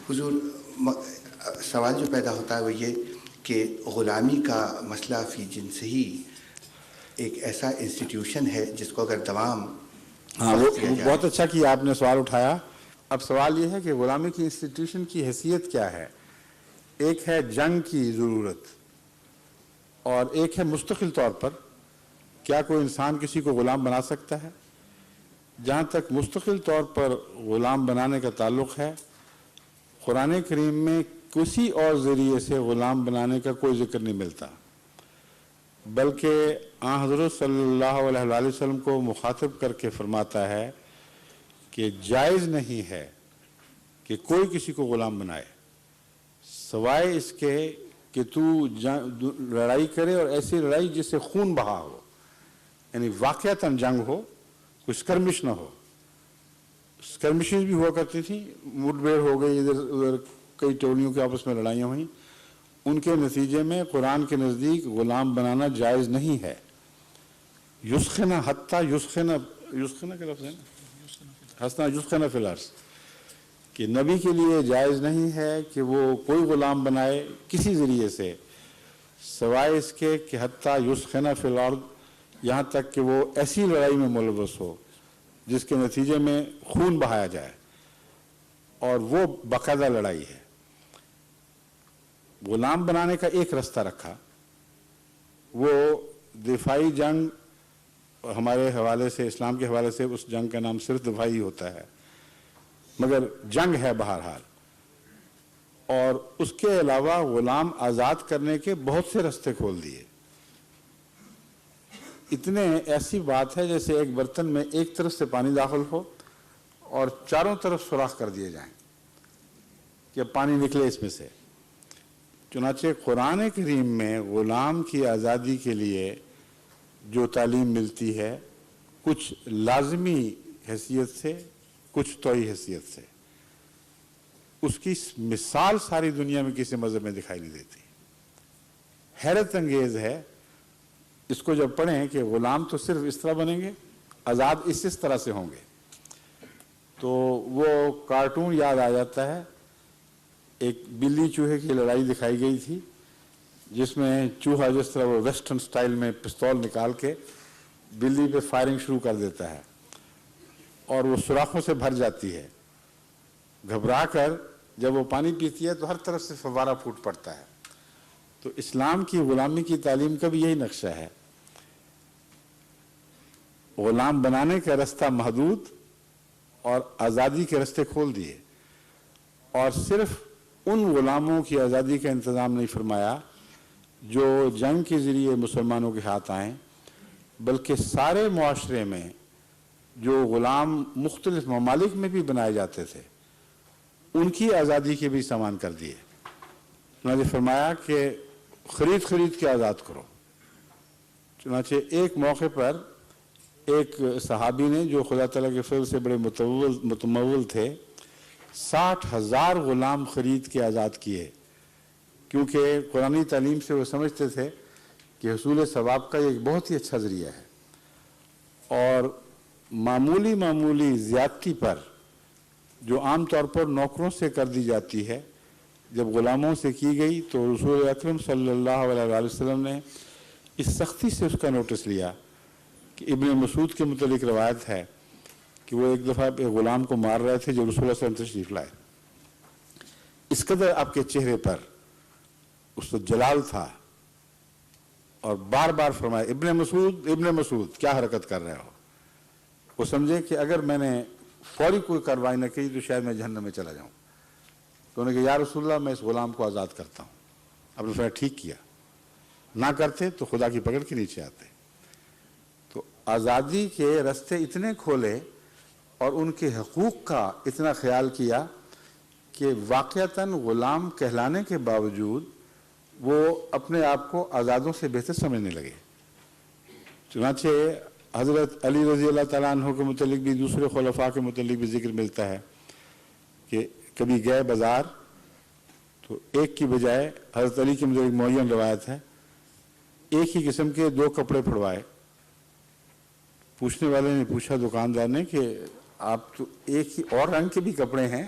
حضور سوال جو پیدا ہوتا ہے وہ یہ کہ غلامی کا مسئلہ فی جنس ہی ایک ایسا انسٹیٹیوشن ہے جس کو اگر دوام وہ بہت اچھا کیا آپ نے سوال اٹھایا. اب سوال یہ ہے کہ غلامی کی انسٹیٹیوشن کی حیثیت کیا ہے. ایک ہے جنگ کی ضرورت اور ایک ہے مستقل طور پر کیا کوئی انسان کسی کو غلام بنا سکتا ہے. جہاں تک مستقل طور پر غلام بنانے کا تعلق ہے قرآن کریم میں کسی اور ذریعے سے غلام بنانے کا کوئی ذکر نہیں ملتا، بلکہ آن حضرت صلی اللہ علیہ وآلہ وسلم کو مخاطب کر کے فرماتا ہے کہ جائز نہیں ہے کہ کوئی کسی کو غلام بنائے سوائے اس کے کہ تو لڑائی کرے اور ایسی لڑائی جس سے خون بہا ہو، یعنی واقعتاً جنگ ہو، کوئی اسکرمش نہ ہو. اسکرمشز بھی ہوا کرتی تھیں، مٹ بھیڑ ہو گئی، ادھر ادھر کئی ٹولیوں کے آپس میں لڑائیاں ہوئیں، ان کے نتیجے میں قرآن کے نزدیک غلام بنانا جائز نہیں ہے. یسخنا حتیٰ یسخنا کا لفظ ہے نا، حسنا یسخنا فی الارض، کہ نبی کے لیے جائز نہیں ہے کہ وہ کوئی غلام بنائے کسی ذریعے سے سوائے اس کے کہ حتیٰ یسخنا فی الارض، یہاں تک کہ وہ ایسی لڑائی میں ملوث ہو جس کے نتیجے میں خون بہایا جائے، اور وہ باقاعدہ لڑائی ہے. غلام بنانے کا ایک رستہ رکھا، وہ دفاعی جنگ. ہمارے حوالے سے، اسلام کے حوالے سے اس جنگ کا نام صرف دفاعی ہوتا ہے، مگر جنگ ہے بہرحال. اور اس کے علاوہ غلام آزاد کرنے کے بہت سے رستے کھول دیے. اتنے ایسی بات ہے جیسے ایک برتن میں ایک طرف سے پانی داخل ہو اور چاروں طرف سوراخ کر دیے جائیں کہ پانی نکلے اس میں سے. چنانچہ قرآن کریم میں غلام کی آزادی کے لیے جو تعلیم ملتی ہے کچھ لازمی حیثیت سے، کچھ توئی حیثیت سے، اس کی مثال ساری دنیا میں کسی مذہب میں دکھائی نہیں دیتی. حیرت انگیز ہے اس کو جب پڑھیں کہ غلام تو صرف اس طرح بنیں گے، آزاد اس طرح سے ہوں گے، تو وہ کارٹون یاد آ جاتا ہے. ایک بلی چوہے کی لڑائی دکھائی گئی تھی جس میں چوہا جس طرح وہ ویسٹرن سٹائل میں پستول نکال کے بلی پہ فائرنگ شروع کر دیتا ہے اور وہ سوراخوں سے بھر جاتی ہے. گھبرا کر جب وہ پانی پیتی ہے تو ہر طرف سے فوارہ پھوٹ پڑتا ہے. تو اسلام کی غلامی کی تعلیم کا بھی یہی نقشہ ہے. غلام بنانے کا رستہ محدود اور آزادی کے رستے کھول دیے، اور صرف ان غلاموں کی آزادی کا انتظام نہیں فرمایا جو جنگ کے ذریعے مسلمانوں کے ہاتھ آئیں، بلکہ سارے معاشرے میں جو غلام مختلف ممالک میں بھی بنائے جاتے تھے ان کی آزادی کے بھی سامان کر دیے. انہوں نے فرمایا کہ خرید کے آزاد کرو. چنانچہ ایک موقع پر ایک صحابی نے جو خدا تعالیٰ کے فضل سے بڑے متمول تھے 60,000 غلام خرید کے آزاد کیے، کیونکہ قرآنی تعلیم سے وہ سمجھتے تھے کہ حصول ثواب کا یہ ایک بہت ہی اچھا ذریعہ ہے. اور معمولی زیادتی پر جو عام طور پر نوکروں سے کر دی جاتی ہے جب غلاموں سے کی گئی تو رسول اکرم صلی اللہ علیہ وآلہ وسلم نے اس سختی سے اس کا نوٹس لیا کہ ابن مسعود کے متعلق روایت ہے کہ وہ ایک دفعہ ایک غلام کو مار رہے تھے جو رسول اللہ صلی اللہ علیہ وسلم تشریف لائے. اس قدر آپ کے چہرے پر اس کو جلال تھا اور بار بار فرمایا ابن مسعود کیا حرکت کر رہے ہو. وہ سمجھے کہ اگر میں نے فوری کوئی کارروائی نہ کی تو شاید میں جہنم میں چلا جاؤں. تو انہوں نے کہا یا رسول اللہ میں اس غلام کو آزاد کرتا ہوں. اب نے فرمایا ٹھیک کیا، نہ کرتے تو خدا کی پکڑ کے نیچے آتے. تو آزادی کے رستے اتنے کھولے اور ان کے حقوق کا اتنا خیال کیا کہ واقعتاً غلام کہلانے کے باوجود وہ اپنے آپ کو آزادوں سے بہتر سمجھنے لگے. چنانچہ حضرت علی رضی اللہ تعالیٰ عنہ کے متعلق بھی دوسرے خلفاء کے متعلق بھی ذکر ملتا ہے کہ کبھی گئے بازار تو ایک کی بجائے حضرت علی کی متعلق معین روایت ہے ایک ہی قسم کے 2 کپڑے پھڑوائے. پوچھنے والے نے پوچھا دکاندار نے کہ آپ تو ایک ہی اور رنگ کے بھی کپڑے ہیں